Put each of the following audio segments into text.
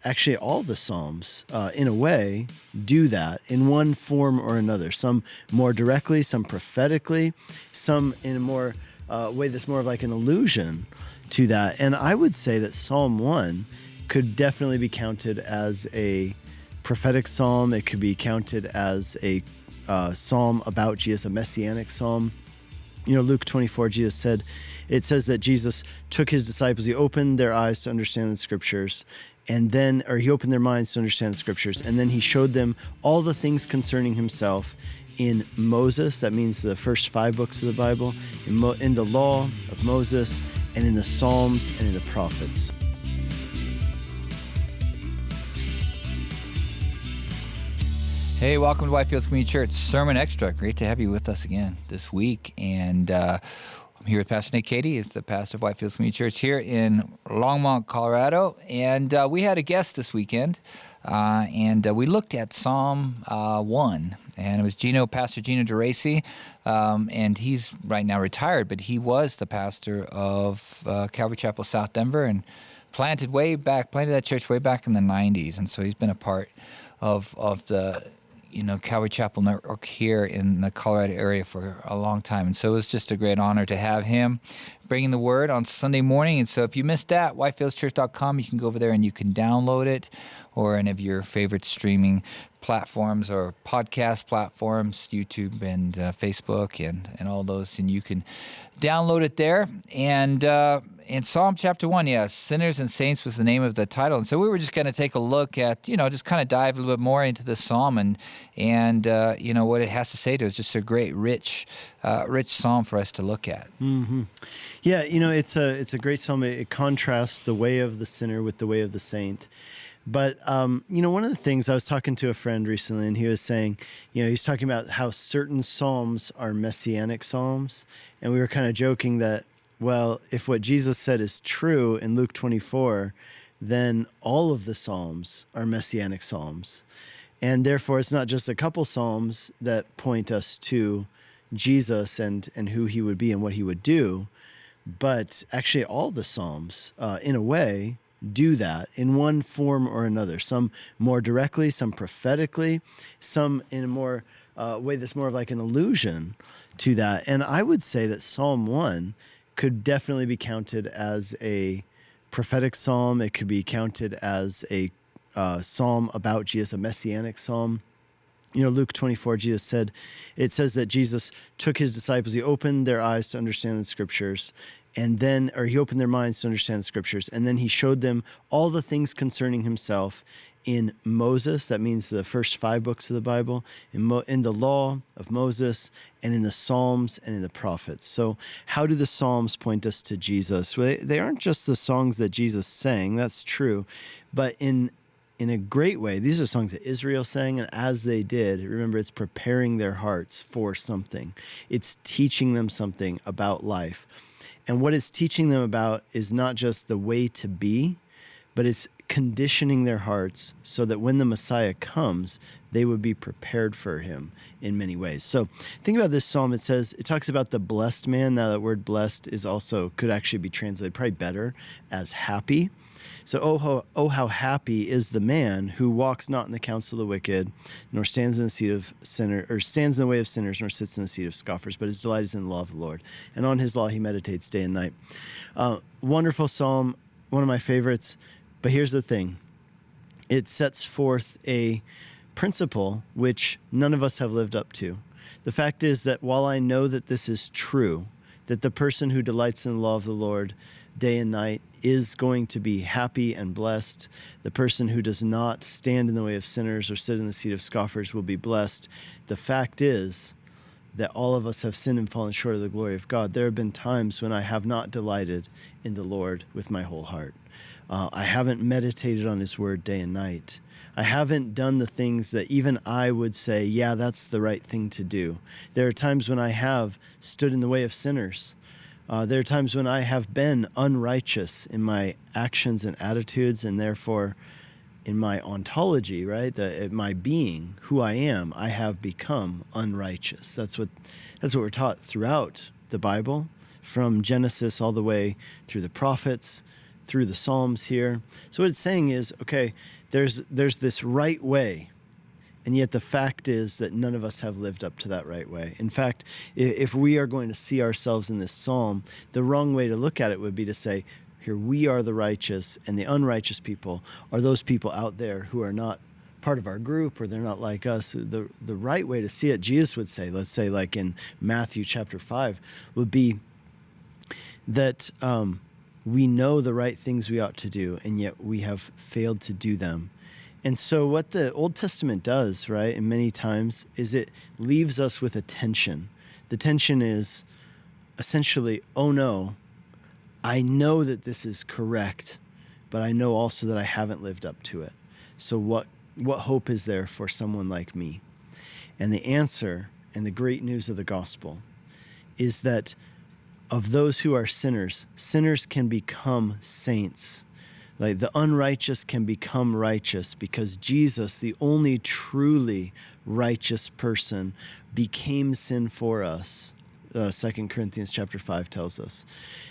Actually, all the Psalms, in a way, do that in one form or another. Some more directly, some prophetically, some in a more way that's more of like an allusion to that. And I would say that Psalm 1 could definitely be counted as a prophetic psalm. It could be counted as a psalm about Jesus, a messianic psalm. You know, Luke 24, it says that Jesus took his disciples, he opened their eyes to understand the scriptures, he opened their minds to understand the scriptures, and then he showed them all the things concerning himself in Moses, that means the first 5 books of the Bible, in the law of Moses, and in the Psalms, and in the prophets. Hey, welcome to Whitefields Community Church Sermon Extra. Great to have you with us again this week. And I'm here with Pastor Cady. He's the pastor of Whitefields Community Church here in Longmont, Colorado. And we had a guest this weekend, and we looked at Psalm 1. And it was Pastor Gino DeRacy, and he's right now retired, but he was the pastor of Calvary Chapel, South Denver, and planted that church way back in the 90s. And so he's been a part of the Calvary Chapel Network here in the Colorado area for a long time. And so it's just a great honor to have him bringing the word on Sunday morning. And so if you missed that, whitefieldschurch.com, you can go over there and you can download it, or any of your favorite streaming platforms or podcast platforms, YouTube and Facebook and all those, and you can download it there. And in Psalm chapter 1, Sinners and Saints was the name of the title. And so we were just going to take a look at, just kind of dive a little bit more into the psalm and what it has to say to us. Just a great, rich psalm for us to look at. Mm-hmm. Yeah, it's a great psalm. It contrasts the way of the sinner with the way of the saint. But, one of the things, I was talking to a friend recently, and he was saying, he's talking about how certain psalms are messianic psalms. And we were kind of joking that, well, if what Jesus said is true in Luke 24, then all of the psalms are messianic psalms. And therefore, it's not just a couple psalms that point us to Jesus and who he would be and what he would do, but actually all the psalms, in a way, do that in one form or another. Some more directly, some prophetically, some in a more way that's more of like an allusion to that. And I would say that Psalm 1 could definitely be counted as a prophetic psalm. It could be counted as a psalm about Jesus, a messianic psalm. Luke 24, it says that Jesus took his disciples, he opened their eyes to understand the scriptures, he opened their minds to understand the scriptures, and then he showed them all the things concerning himself in Moses, that means the first 5 books of the Bible, in the law of Moses, and in the Psalms, and in the prophets. So how do the Psalms point us to Jesus? Well, they aren't just the songs that Jesus sang, that's true, but in a great way, these are songs that Israel sang, and as they did, remember, it's preparing their hearts for something. It's teaching them something about life. And what it's teaching them about is not just the way to be, but it's conditioning their hearts so that when the Messiah comes, they would be prepared for him in many ways. So think about this psalm. It talks about the blessed man. Now that word blessed could actually be translated probably better as happy. So, how happy is the man who walks not in the counsel of the wicked, nor stands in the way of sinners, nor sits in the seat of scoffers, but his delight is in the law of the Lord. And on his law he meditates day and night. Wonderful psalm, one of my favorites. But here's the thing. It sets forth a principle which none of us have lived up to. The fact is that while I know that this is true, that the person who delights in the law of the Lord day and night is going to be happy and blessed. The person who does not stand in the way of sinners or sit in the seat of scoffers will be blessed. The fact is that all of us have sinned and fallen short of the glory of God. There have been times when I have not delighted in the Lord with my whole heart. I haven't meditated on his word day and night. I haven't done the things that even I would say, yeah, that's the right thing to do. There are times when I have stood in the way of sinners. There are times when I have been unrighteous in my actions and attitudes, and therefore in my ontology, right, my being, who I am, I have become unrighteous. That's what we're taught throughout the Bible, from Genesis all the way through the prophets, through the Psalms here. So what it's saying is, okay, there's this right way, and yet the fact is that none of us have lived up to that right way. In fact, if we are going to see ourselves in this psalm, the wrong way to look at it would be to say, here we are the righteous, and the unrighteous people are those people out there who are not part of our group, or they're not like us. The right way to see it, Jesus would say, let's say like in Matthew chapter 5, would be that we know the right things we ought to do, and yet we have failed to do them. And so what the Old Testament does, right, and many times, is it leaves us with a tension. The tension is essentially, oh no, I know that this is correct, but I know also that I haven't lived up to it. So what hope is there for someone like me? And the answer, and the great news of the gospel, is that of those who are sinners, sinners can become saints. Like the unrighteous can become righteous because Jesus, the only truly righteous person, became sin for us. 2 Corinthians chapter 5 tells us.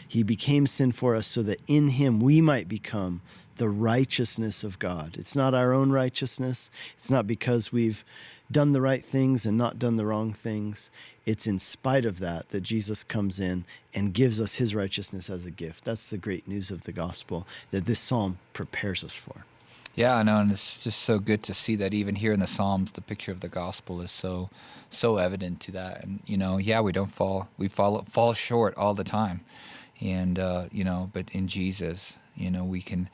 He became sin for us so that in him we might become the righteousness of God. It's not our own righteousness. It's not because we've done the right things and not done the wrong things. It's in spite of that Jesus comes in and gives us his righteousness as a gift. That's the great news of the gospel that this psalm prepares us for. Yeah, I know, and it's just so good to see that even here in the Psalms, the picture of the gospel is so evident to that. And we fall short all the time, and but in Jesus, we can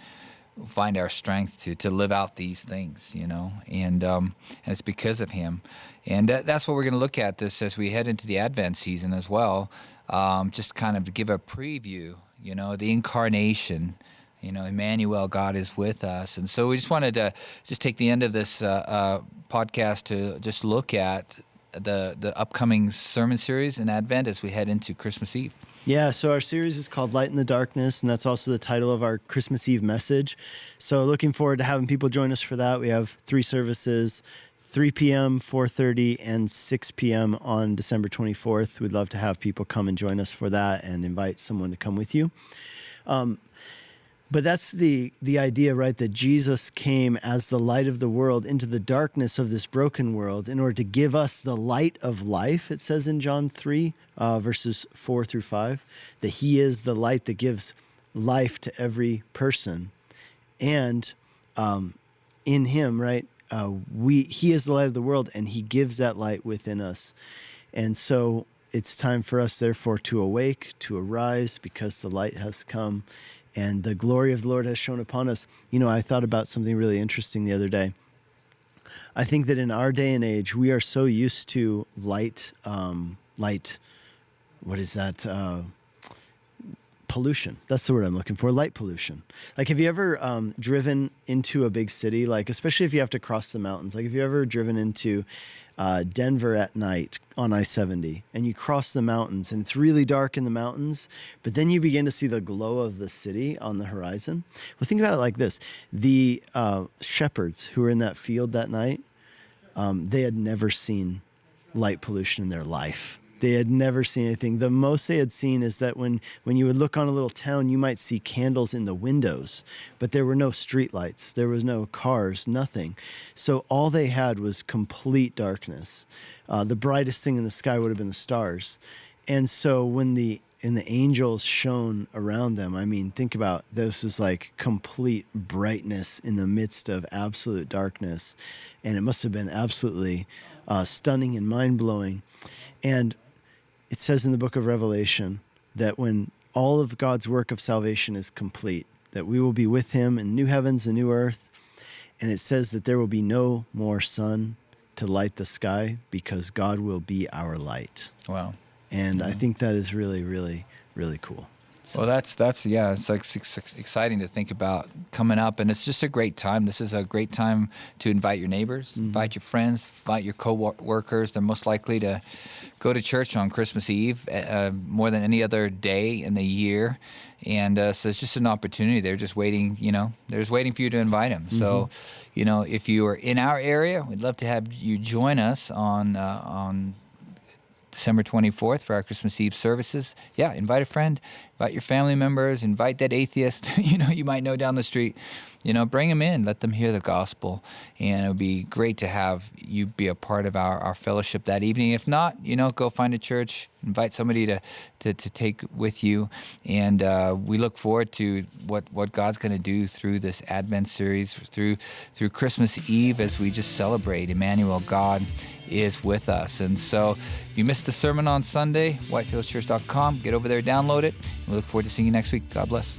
find our strength to live out these things, and it's because of him. And that's what we're going to look at this as we head into the Advent season as well. Just kind of to give a preview, the incarnation. Emmanuel, God is with us. And so we just wanted to just take the end of this podcast to just look at the upcoming sermon series in Advent as we head into Christmas Eve. Yeah, so our series is called Light in the Darkness, and that's also the title of our Christmas Eve message. So looking forward to having people join us for that. We have 3 services, 3 p.m., 4:30, and 6 p.m. on December 24th. We'd love to have people come and join us for that and invite someone to come with you. But that's the idea, right, that Jesus came as the light of the world into the darkness of this broken world in order to give us the light of life, it says in John 3, verses 4 through 5, that he is the light that gives life to every person. And in him, right, he is the light of the world, and he gives that light within us. And so it's time for us, therefore, to awake, to arise, because the light has come. And the glory of the Lord has shone upon us. I thought about something really interesting the other day. I think that in our day and age, we are so used to light, what is that? Pollution. That's the word I'm looking for. Light pollution. Like, have you ever driven into a big city? Like, especially if you have to cross the mountains. Like, have you ever driven into Denver at night on I-70 and you cross the mountains and it's really dark in the mountains, but then you begin to see the glow of the city on the horizon? Well, think about it like this. The shepherds who were in that field that night, they had never seen light pollution in their life. They had never seen anything. The most they had seen is that when you would look on a little town, you might see candles in the windows, but there were no street lights. There was no cars, nothing. So all they had was complete darkness. The brightest thing in the sky would have been the stars. And so when the angels shone around them, I mean, think about this is like complete brightness in the midst of absolute darkness. And it must have been absolutely stunning and mind-blowing. And it says in the book of Revelation that when all of God's work of salvation is complete, that we will be with him in new heavens and new earth. And it says that there will be no more sun to light the sky because God will be our light. Wow. And I think that is really, really, really cool. So. Well, that's it's like exciting to think about coming up, and it's just a great time. This is a great time to invite your neighbors, invite your friends, invite your co-workers. They're most likely to go to church on Christmas Eve more than any other day in the year, and so it's just an opportunity. They're just waiting, they're just waiting for you to invite them. So, if you are in our area, we'd love to have you join us on December 24th for our Christmas Eve services. Yeah, invite a friend, invite your family members, invite that atheist, you might know down the street. Bring them in, let them hear the gospel. And it would be great to have you be a part of our fellowship that evening. If not, go find a church, invite somebody to take with you. And we look forward to what God's going to do through this Advent series, through Christmas Eve, as we just celebrate Emmanuel, God is with us. And so if you missed the sermon on Sunday, whitefieldschurch.com, get over there, download it. We look forward to seeing you next week. God bless.